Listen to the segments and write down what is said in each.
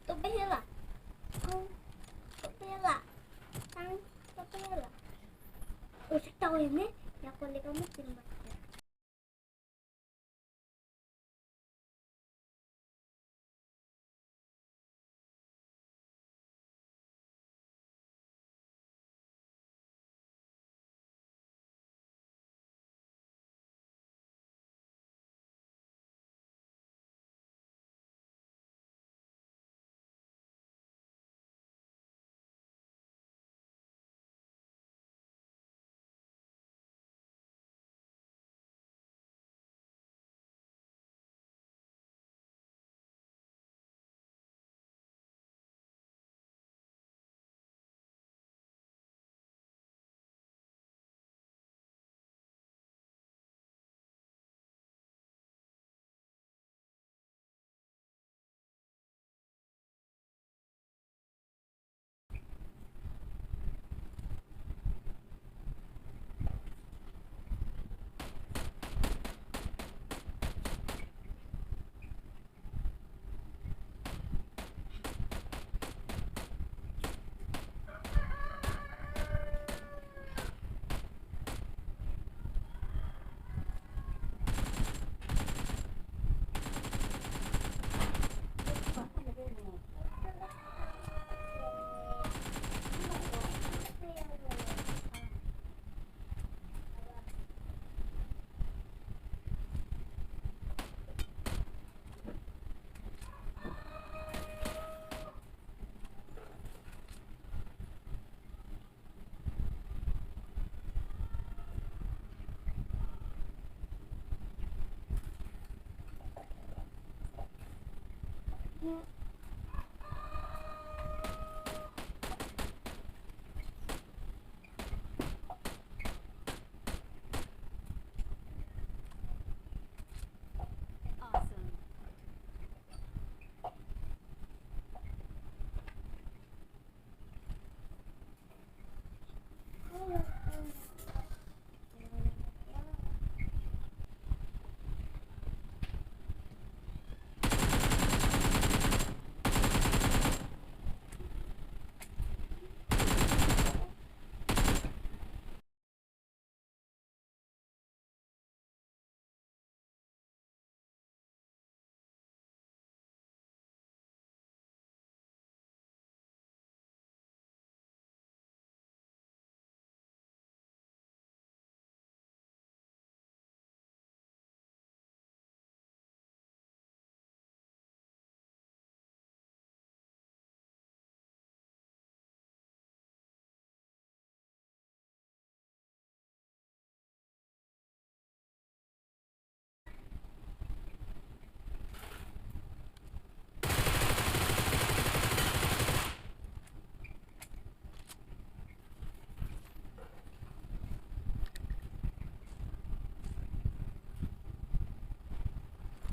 Tubela. Tubela. Tubela. Usik tahu ini, ya kulit kamu timbang.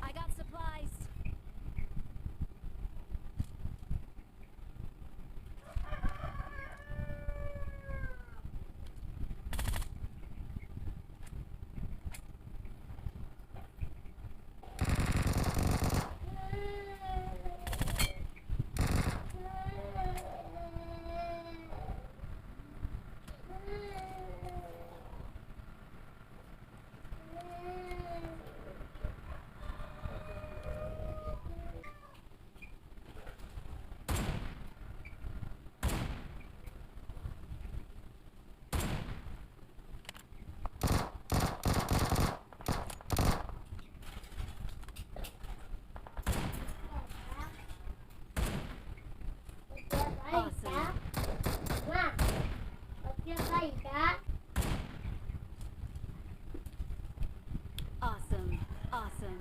I got supplies. Awesome. Awesome. Awesome.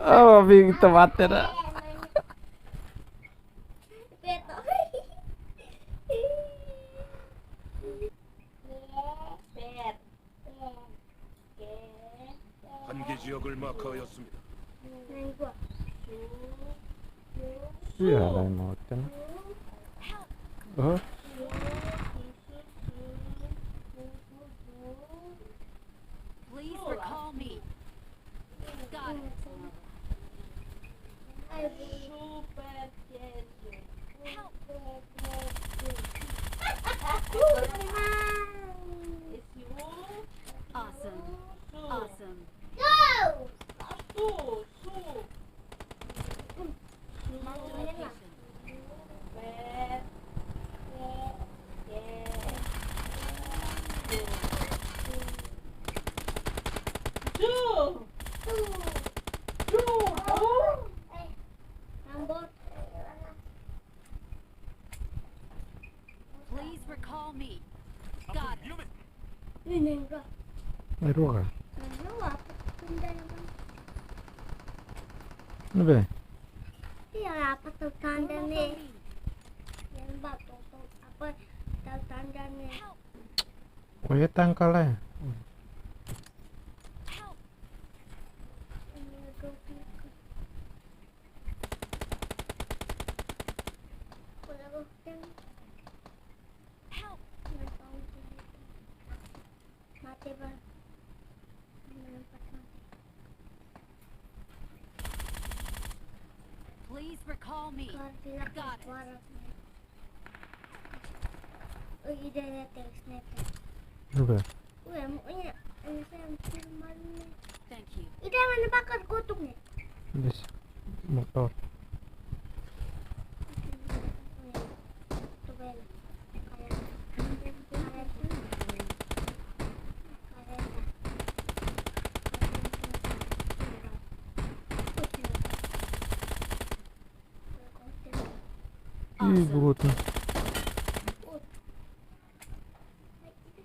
Oh, bing tomater. 지역을 마크하였습니다. Neng gua. Iya lah mau kan. Oh, Please recall me. Got it. Help. Awesome. Awesome. Mark the location. Please recall me. Got it. Neng gua. meru ka. Neng gua apa? Tunda yang Ano ba? iya apa tuh tanda nih? Yang batu tuh apa tahu tanda nih? Kuya tangkal eh. Help. Ini gua pikir. Kalau kan Help. mati bang. Melompat mati. Please recall me. Kalau bilang Got it. suara. Oh iya ada teksnya. Ano ba? Uy, maunya ano sa firman niya. Thank you. Ida man bakal kutok niya. Bis motor. Tubel. Ih, bugot na.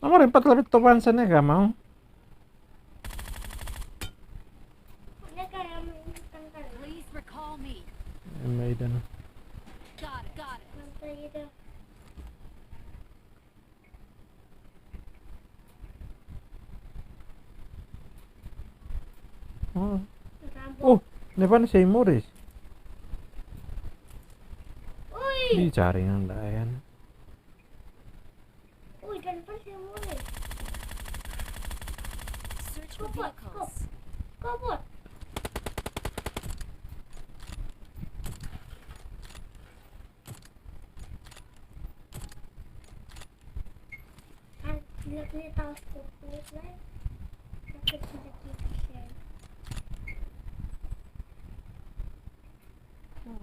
Amo rin patlapit to pansa na ka mau. Please recall me. May na. Got it. Got it. Oh. Oh, ne pa na siya Morris. Di jaringan lain. Uy, dalawa siya muna. Search for Kapot, vehicles. Kapot. Lihat tahu kulit lah. Sakit sudah kita share.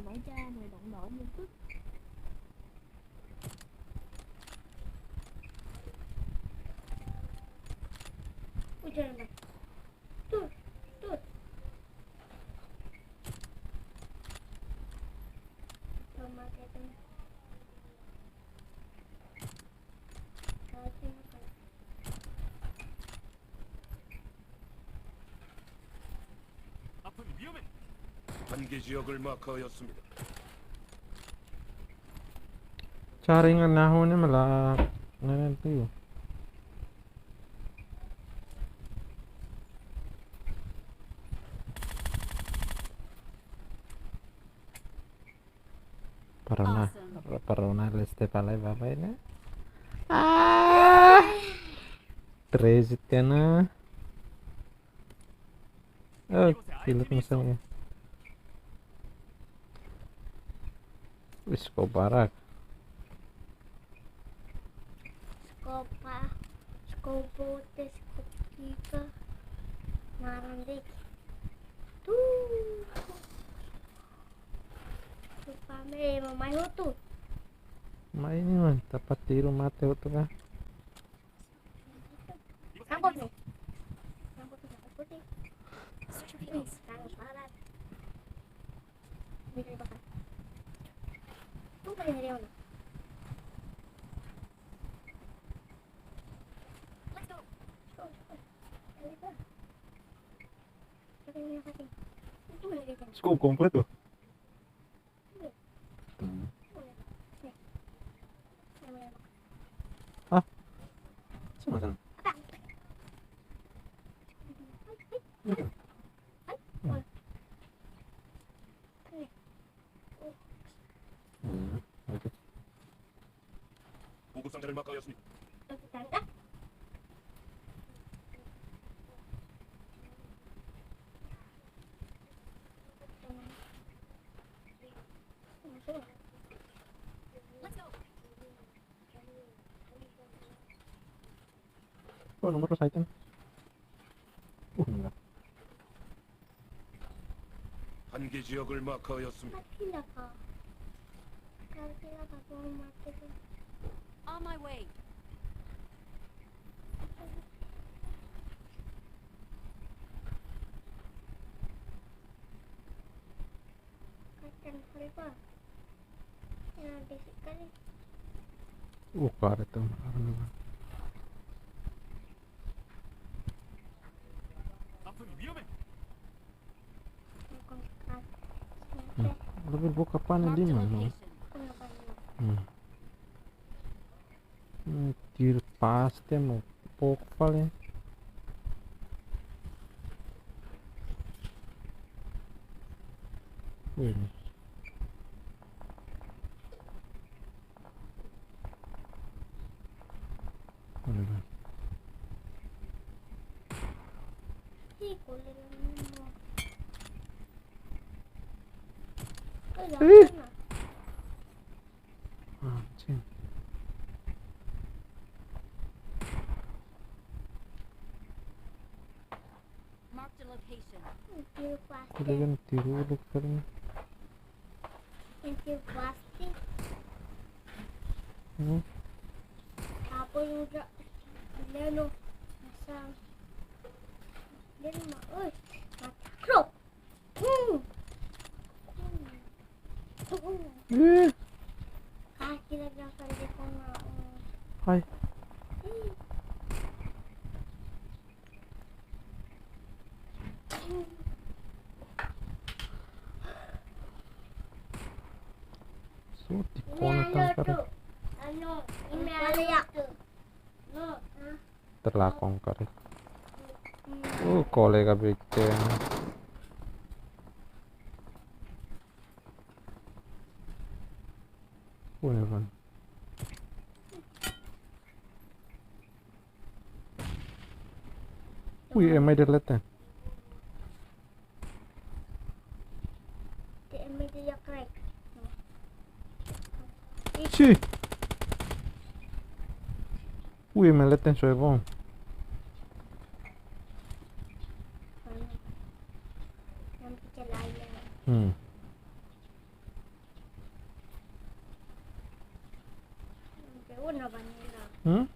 Mấy cha người động nổi như tức. Uy, jangan. Tuh, tuh. Toma kita. Kasi makan. 앞은 위험해. 단계 지역을 마크하였습니다. Jaringan na ho ni malak. Ngayon to. Parona leste palay babay na. Ah! Trezit ka na. Oh, pilot mo sa niya. Wish ko barak. Skopa. Skobote, skopika. Marandik. Tuh. Supame, mamay ho to. Main man, tapat tiro mate ho to ka. Sambot nih. Sambot nih, sambot nih. Search for Ih, vehicles. sangat parah. Ini dari bakar. Tuh paling dari mana? Let's go. Tuh, tuh. Dari mana? Dari mana kasih? Itu mana dari sana? Scoop komplit tuh. Apa? 부상자를 막아였습니다. 여기 간다? Let's go. Oh, nomor sa item. Enggak. 한계 지역을 마크하였습니다. 파티라가 너무 많거든. On my way. Kacang halwa. Yang ada sekali. Ada tuh. 앞은 위험해. Makan keras. Tapi buka panen Marked di a mana? location. Kenapa ini? Tiro paste mo pouco falei. Ui. Olha lá. Ih, kulit mo. Ih. Sana. Ah, sim. Marked a location. Tiro plastik. Talagang tirulog pa rin. Yung tiro plastik. Hmm? Tapos yung leno. Nasa. Leno ma. Uy. Matakrop. Eh! Kahit kinaglang sarili ko na. Ay, so di ko na tangkar. Ano? Imalayak. No. Terlakong ka rin. Kolega bigte. Ano ba? Uy, may delete. Di imalayak right. Sì. Uy, may delete so bom. Yang kecelayan. Yang una ba nila? Yung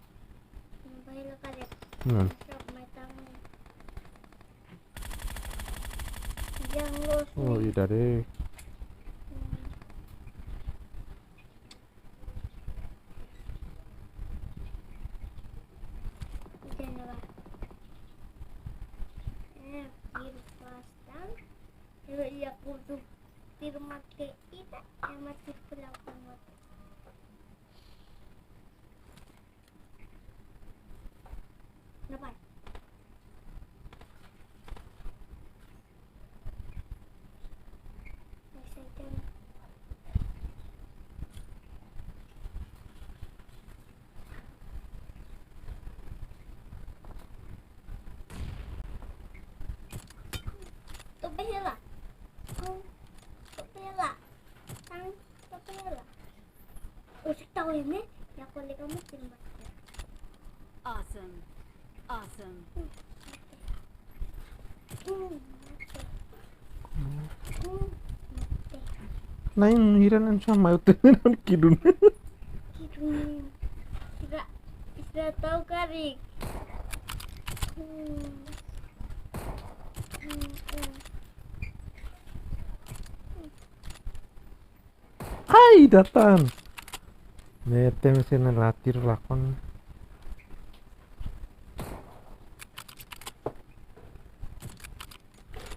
bahila ka rin. Masarap may tango. Yang rose. Oh, iya dari. Diyan na ba? Tiro pastan. Pero iya ko to. Tiro mati. Ita. Mati pula ko mati. Dapat. Masih dyan. Tupihila. Tupihila. Tang. Tupihila. Usik tau ini. Ya kulit kamu timbat. Awesome. Awesome. Lain hiran siya may utin kidun. Tidak tahu kari. Ay, datan. Mete mesin latir lakon.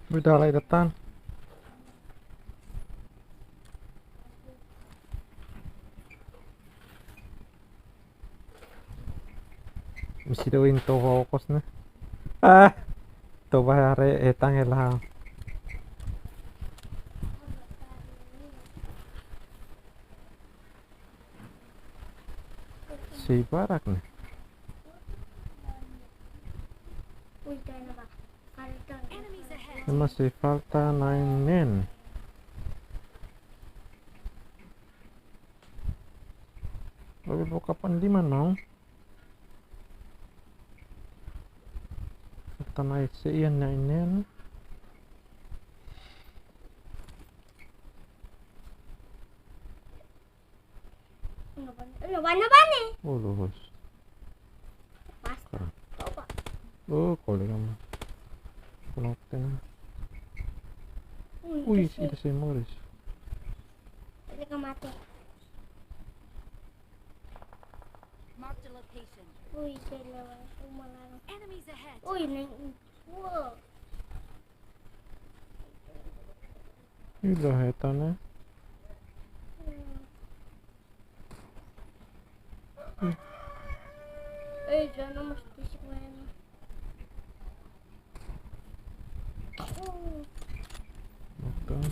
Udah lagi datan. Mesti doin to fokus na. Ah, to bahare etang elah. masih barak nih. Uy, tayo na ba? Faltan. Enemies ahead. Ini masih falta 9 men. Tapi lo kapan di mana? Falta naik sekian 9 men. Ano ba ni? Oh luhus. Basta. Toba. Oh kali kamu. Kunokten. Uy, ida si Morris. Hindi ka mati. Marked a location. Uy, dalawa. Umalala. Enemies ahead. Uy, wow. Ila heta na. Eh, dyan na mas disiplina. Knockdown.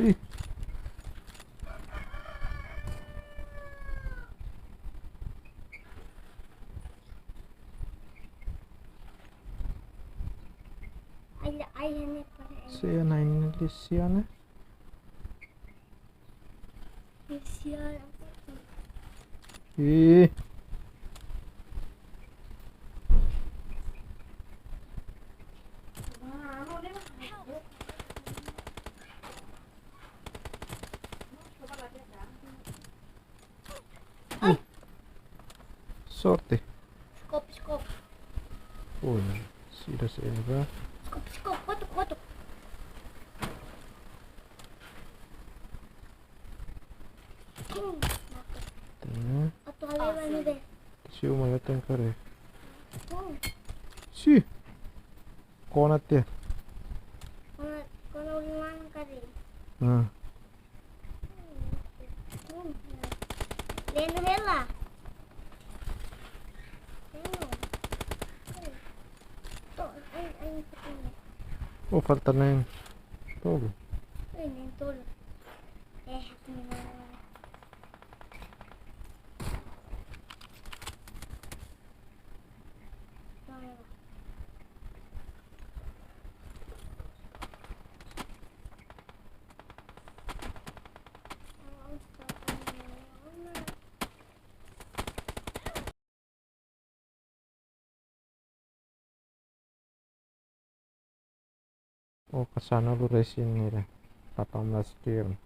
Ih. Ay, hanip pa rin. Siya na inilisiyan eh. Siya. Ih. Sorte. Skop. Oh, sida sa iba. Skop. Kotok. Tanya. Ato haliwan ni de. Si umayatan ka rin. Si. Konat ya. Kono uliwan ka rin. Ah. Leno hela. Oh, falta na yun. Todo. Ay, nintol. Hati na. Oh, kasana lu resin nila. 18 turn.